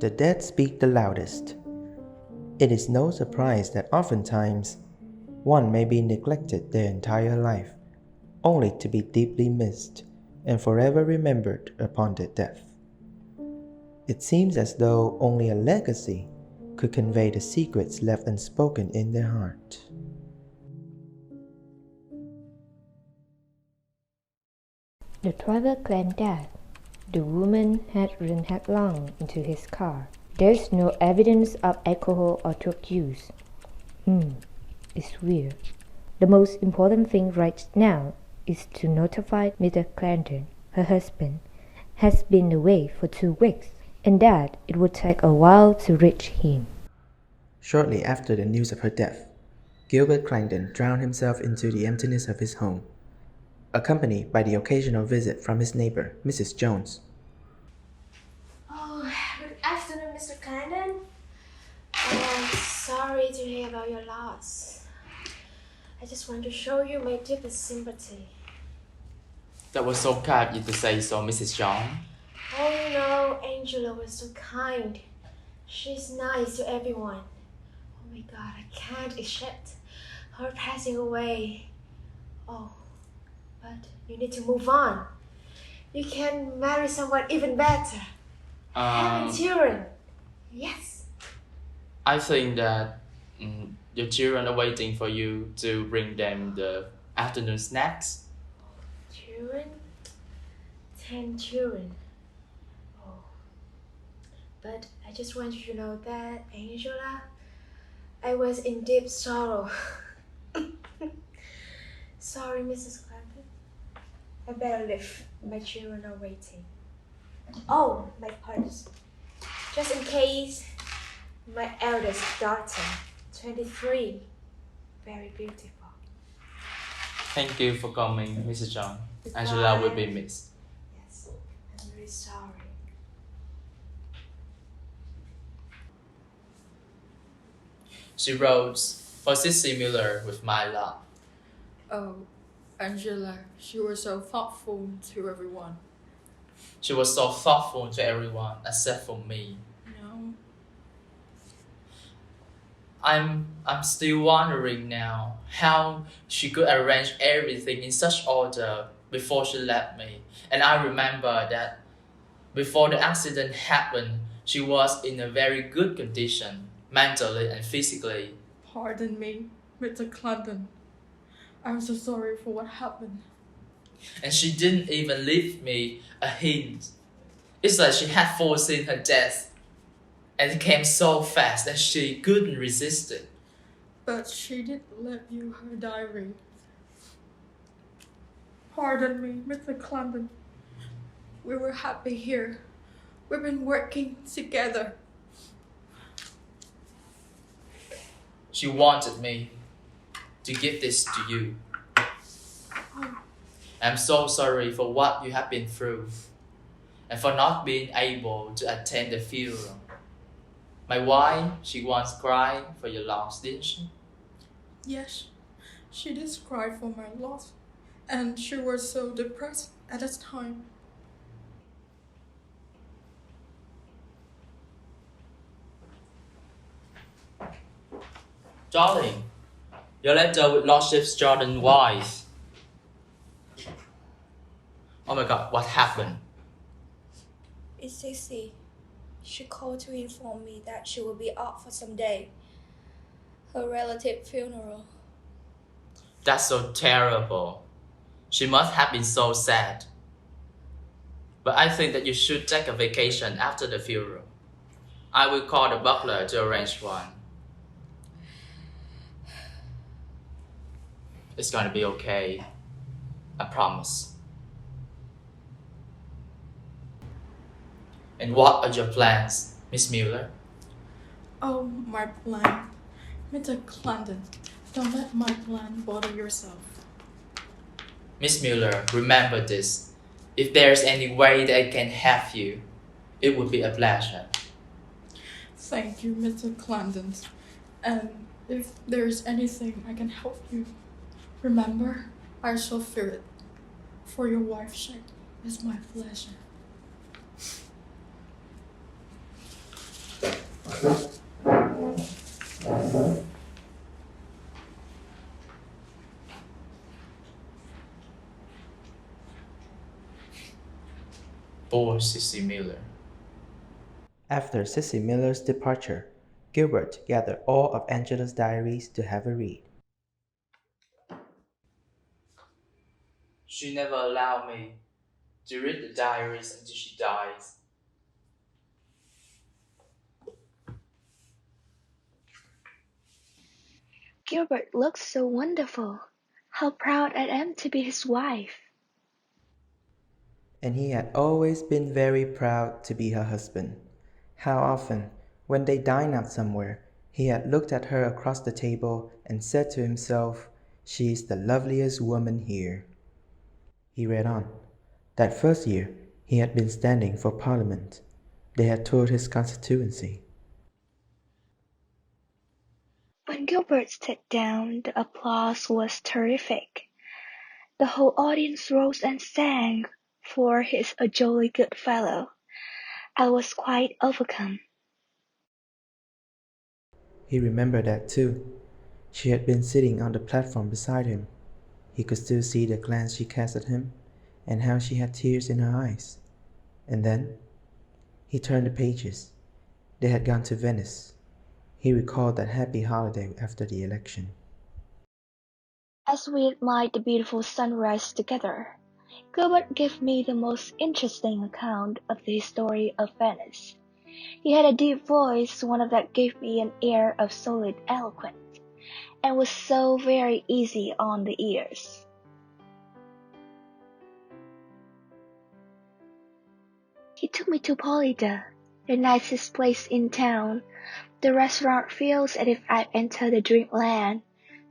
The dead speak the loudest. It is no surprise that oftentimes one may be neglected their entire life, only to be deeply missed and forever remembered upon their death. It seems as though only a legacy could convey the secrets left unspoken in their heart. The driver claimed that the woman had run headlong into his car. There's no evidence of alcohol or drug use. It's weird. The most important thing right now is to notify Mr. Clanton, her husband, has been away for 2 weeks, and that it would take a while to reach him. Shortly after the news of her death, Gilbert Clanton drowned himself into the emptiness of his home, accompanied by the occasional visit from his neighbor, Mrs. Jones. Oh, good afternoon, Mr. Clanton. I'm sorry to hear about your loss. I just want to show you my deepest sympathy. That was so kind of you to say so, Mrs. John. Oh no, Angela was so kind. She's nice to everyone. Oh my God, I can't accept her passing away. Oh, but you need to move on. You can marry someone even better. Having children. Yes. I think that your children are waiting for you to bring them the afternoon snacks. Children? 10 children. Oh. But I just want you to know that, Angela, I was in deep sorrow. Sorry, Mrs. Clanton. I better leave. My children are waiting. Oh, my purse. Just in case, my eldest daughter, 23, very beautiful. Thank you for coming, Mrs. John. Goodbye. Angela will be missed. Yes, I'm very sorry. She wrote, "For Sissy Miller with my love." Oh, Angela, she was so thoughtful to everyone. She was so thoughtful to everyone except for me. No. I'm still wondering now how she could arrange everything in such order before she left me. And I remember that before the accident happened, she was in a very good condition, mentally and physically. Pardon me, Mr. Clanton. I'm so sorry for what happened. And she didn't even leave me a hint. It's like she had foreseen her death. And it came so fast that she couldn't resist it. But she did leave you her diary. Pardon me, Mr. Clanton. We were happy here. We've been working together. She wanted me to give this to you. I'm so sorry for what you have been through and for not being able to attend the funeral. My wife, she once cried for your loss, didn't she? Yes, she did cry for my loss, and she was so depressed at that time. Darling, your letter with Lordship's Jordan wife. Oh my God, what happened? It's Sissy. She called to inform me that she will be out for some day. Her relative funeral. That's so terrible. She must have been so sad. But I think that you should take a vacation after the funeral. I will call the butler to arrange one. It's going to be okay. I promise. And what are your plans, Miss Mueller? Oh, my plan. Mr. Clanton, don't let my plan bother yourself. Miss Mueller, remember this. If there's any way that I can help you, it would be a pleasure. Thank you, Mr. Clanton. And if there's anything I can help you, remember, I shall fear it. For your wife's sake, it's my pleasure. Poor Sissy Miller. After Sissy Miller's departure, Gilbert gathered all of Angela's diaries to have a read. She never allowed me to read the diaries until she dies. Gilbert looks so wonderful. How proud I am to be his wife. And he had always been very proud to be her husband. How often, when they dined out somewhere, he had looked at her across the table and said to himself, "She is the loveliest woman here." He read on. That first year, he had been standing for Parliament. They had toured his constituency. When Gilbert sat down, the applause was terrific. The whole audience rose and sang, for he's a jolly good fellow. I was quite overcome. He remembered that too. She had been sitting on the platform beside him. He could still see the glance she cast at him, and how she had tears in her eyes. And then he turned the pages. They had gone to Venice. He recalled that happy holiday after the election. As we admired the beautiful sunrise together, Gilbert gave me the most interesting account of the history of Venice. He had a deep voice, one of that gave me an air of solid eloquence, and was so very easy on the ears. He took me to Polida, the nicest place in town. The restaurant feels as if I entered a dreamland.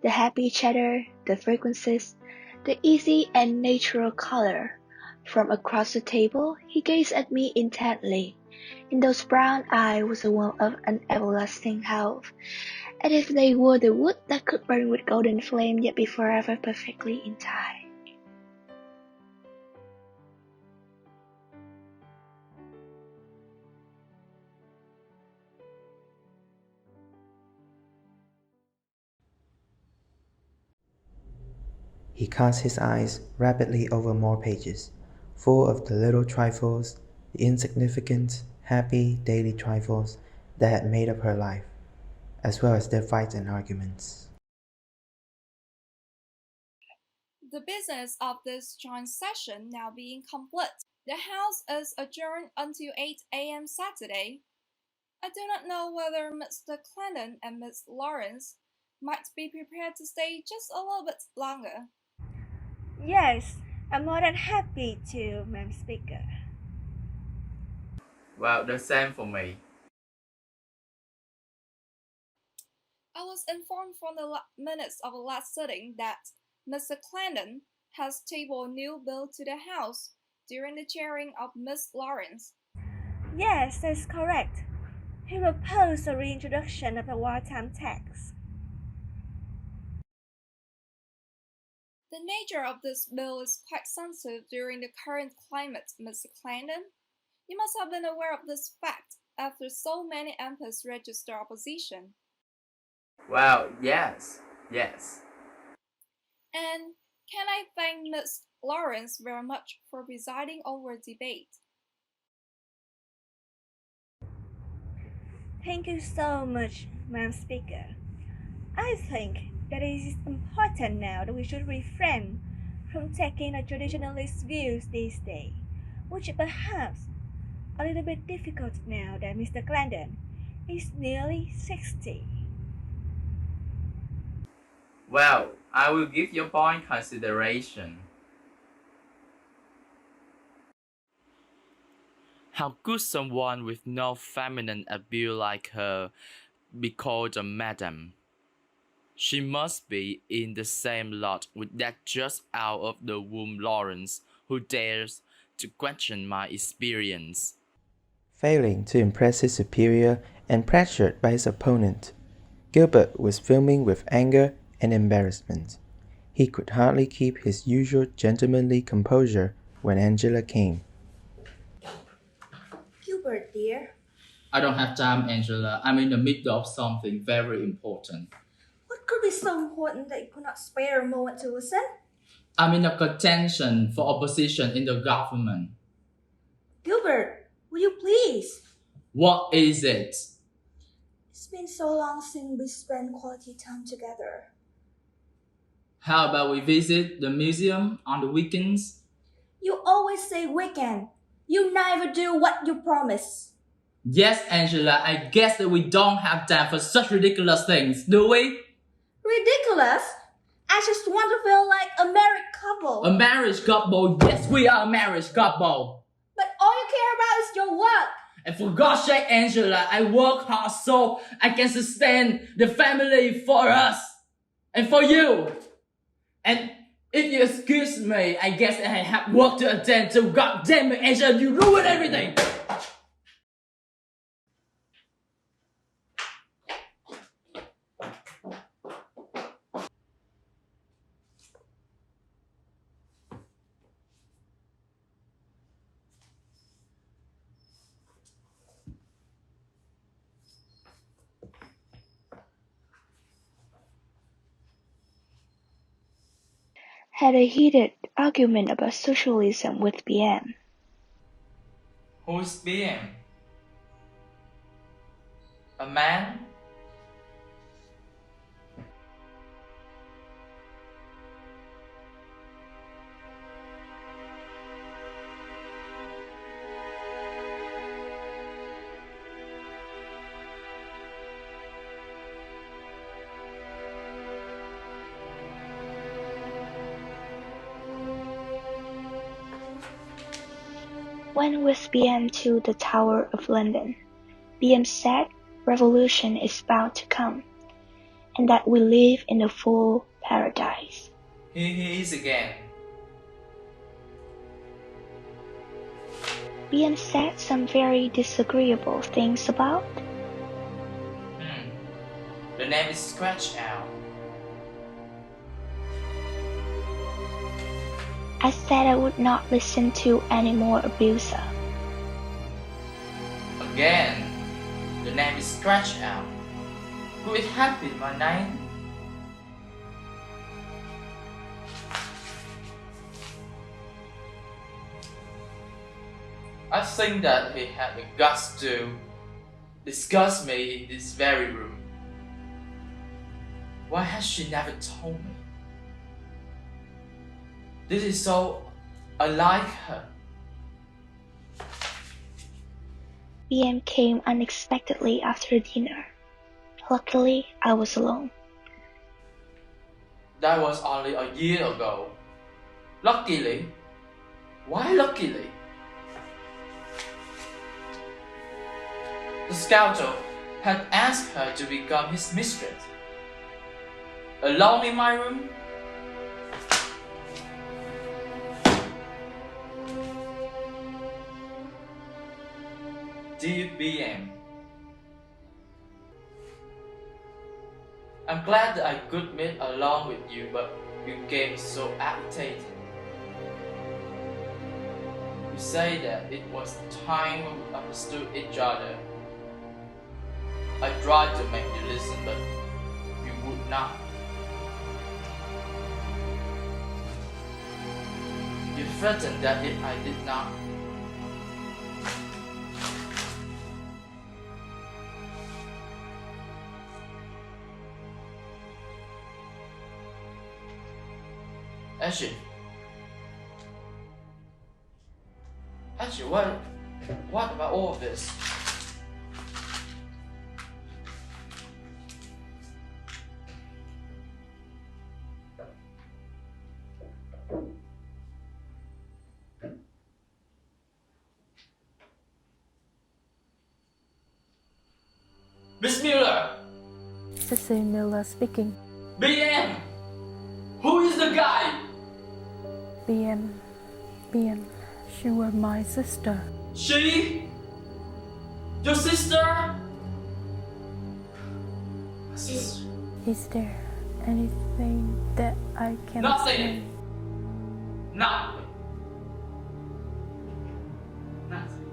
The happy chatter, the frequencies, the easy and natural color. From across the table, he gazed at me intently. In those brown eyes was a warmth of an everlasting health, as if they were the wood that could burn with golden flame yet be forever perfectly entire. He cast his eyes rapidly over more pages, full of the little trifles, the insignificant, happy daily trifles that had made up her life, as well as their fights and arguments. The business of this joint session now being complete, the House is adjourned until 8 a.m. Saturday. I do not know whether Mr. Clandon and Miss Lawrence might be prepared to stay just a little bit longer. Yes, I'm more than happy to, Madam Speaker. Well, the same for me. I was informed from the minutes of the last sitting that Mr. Clandon has tabled a new bill to the House during the chairing of Miss Lawrence. Yes, that's correct. He proposed a reintroduction of the wartime tax. The nature of this bill is quite sensitive during the current climate, Mr. Clandon. You must have been aware of this fact after so many MPs registered opposition. Well, yes. And can I thank Miss Lawrence very much for presiding over the debate. Thank you so much, Madam Speaker. I think that it is important now that we should refrain from taking a traditionalist views these days, which is perhaps a little bit difficult now that Mr. Clandon is nearly 60. Well, I will give your point consideration. How could someone with no feminine appeal like her be called a madam? She must be in the same lot with that just out of the womb Lawrence who dares to question my experience. Failing to impress his superior and pressured by his opponent, Gilbert was fuming with anger and embarrassment. He could hardly keep his usual gentlemanly composure when Angela came. Gilbert, dear, I don't have time, Angela. I'm in the middle of something very important. What could be so important that you could not spare a moment to listen? I'm in a contention for a position in the government. Gilbert, will you please? What is it? It's been so long since we spent quality time together. How about we visit the museum on the weekends? You always say weekend. You never do what you promise. Yes, Angela, I guess that we don't have time for such ridiculous things, do we? Ridiculous? I just want to feel like a married couple. A marriage couple? Yes, we are a marriage couple. But all you care about is your work. And for God's sake, Angela, I work hard so I can sustain the family for us and for you. And if you excuse me, I guess I have work to attend to. God damn it, Angela, you ruined everything. Had a heated argument about socialism with BM. Who's BM? A man? Went with BM to the Tower of London. BM said revolution is bound to come, and that we live in a full paradise. Here he is again. BM said some very disagreeable things about. The name is scratched out. I said I would not listen to any more abuser. Again, the name is scratched out. Could it have been my name? I think that he had the guts to discuss me in this very room. Why has she never told me? This is so unlike her. BM came unexpectedly after dinner. Luckily, I was alone. That was only a year ago. Luckily? Why luckily? The scoundrel had asked her to become his mistress. Alone in my room? Dear BM, I'm glad that I could meet along with you, but you came so agitated. You say that it was time we understood each other. I tried to make you listen, but you would not. You threatened that if I did not, Actually, what about all of this? Miss Miller! Cecil Miller speaking. BM! Who is the guy? BM, she was my sister. She? Your sister? Sister? Is there anything that I can Nothing. say? Nothing. Nothing.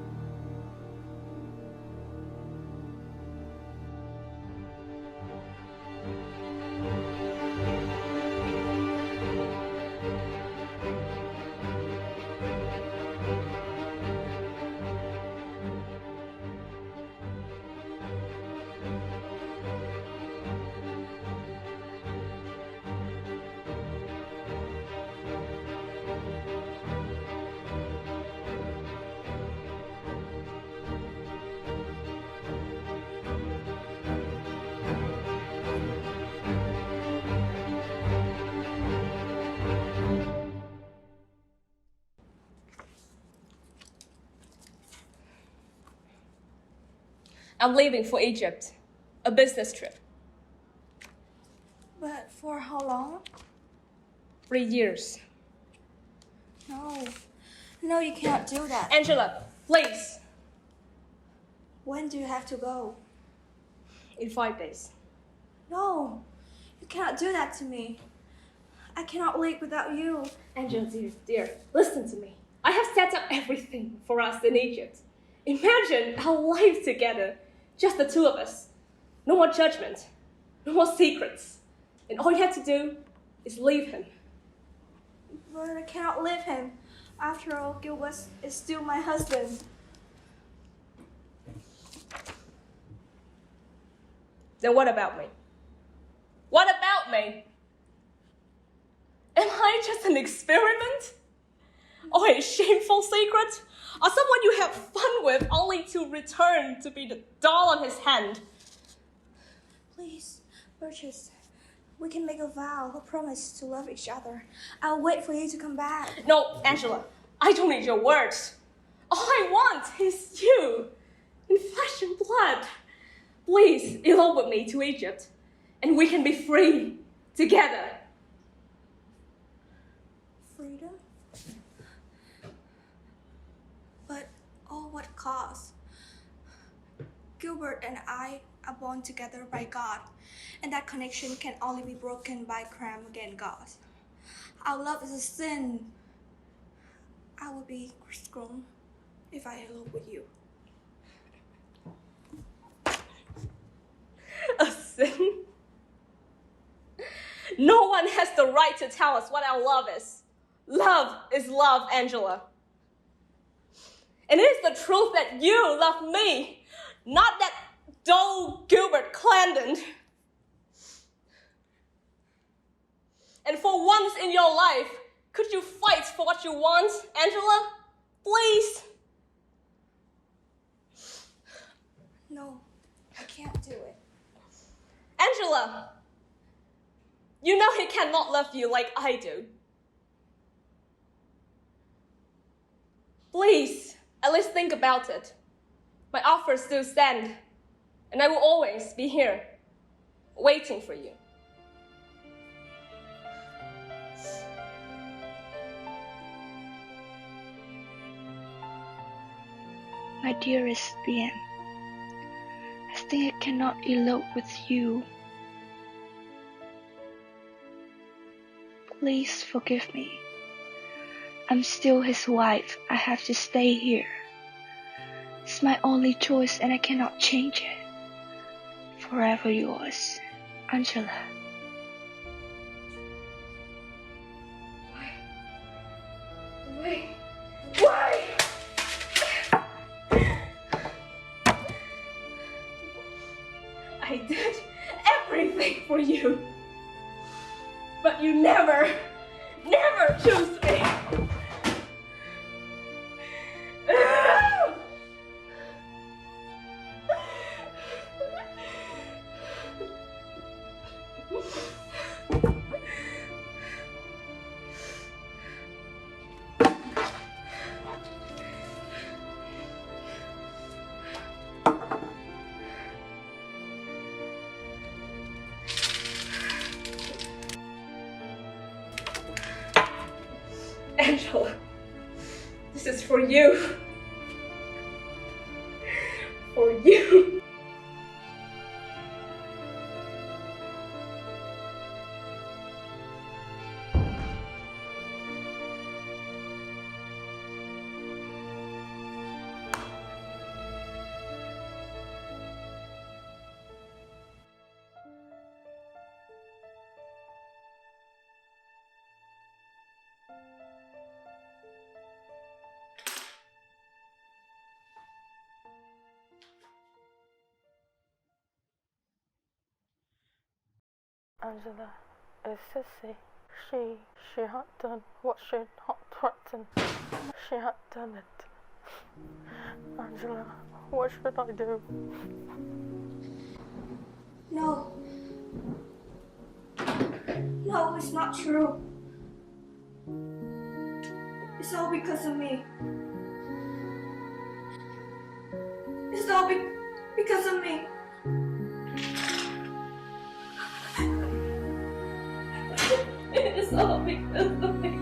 I'm leaving for Egypt. A business trip. But for how long? 3 years. No, you can't do that. Angela, please. When do you have to go? In 5 days. No, you cannot do that to me. I cannot live without you. Angela, dear, listen to me. I have set up everything for us in Egypt. Imagine our life together, just the two of us. No more judgment, no more secrets. And all you have to do is leave him. But I cannot leave him. After all, Gilbert is still my husband. Then what about me? What about me? Am I just an experiment? Or a shameful secret? Or someone you have fun with only to return to be the doll on his hand? Please, Burgess, we can make a vow, a promise to love each other. I'll wait for you to come back. No, Angela, I don't need your words. All I want is you, in flesh and blood. Please, elope with me to Egypt, and we can be free together. Freedom? But all what cost? Gilbert and I are born together by God, and that connection can only be broken by crime against God. Our love is a sin. I will be Christian if I elope with you. A sin? No one has the right to tell us what our love is. Love is love, Angela. And it is the truth that you love me, not that dull Gilbert Clandon. And for once in your life, could you fight for what you want, Angela? Please? No, I can't do it. Angela, you know he cannot love you like I do. Please, at least think about it. My offer still stands, and I will always be here, waiting for you. My dearest Bien, I think I cannot elope with you. Please forgive me. I'm still his wife. I have to stay here. It's my only choice and I cannot change it. Forever yours, Angela. Why? I did everything for you, but you never chose me. Angela, this is for you. For you. Angela is sissy. She had done what she had threatened. She had done it. Angela, what should I do? No. No, it's not true. It's all because of me. It's all Because of me. It's all because of me.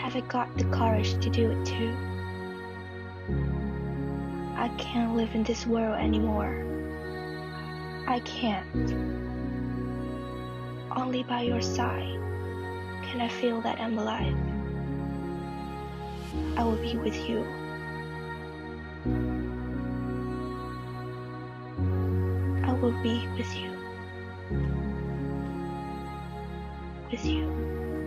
Have I got the courage to do it too? I can't live in this world anymore. I can't. Only by your side can I feel that I'm alive. I will be with you. I will be with you. With you.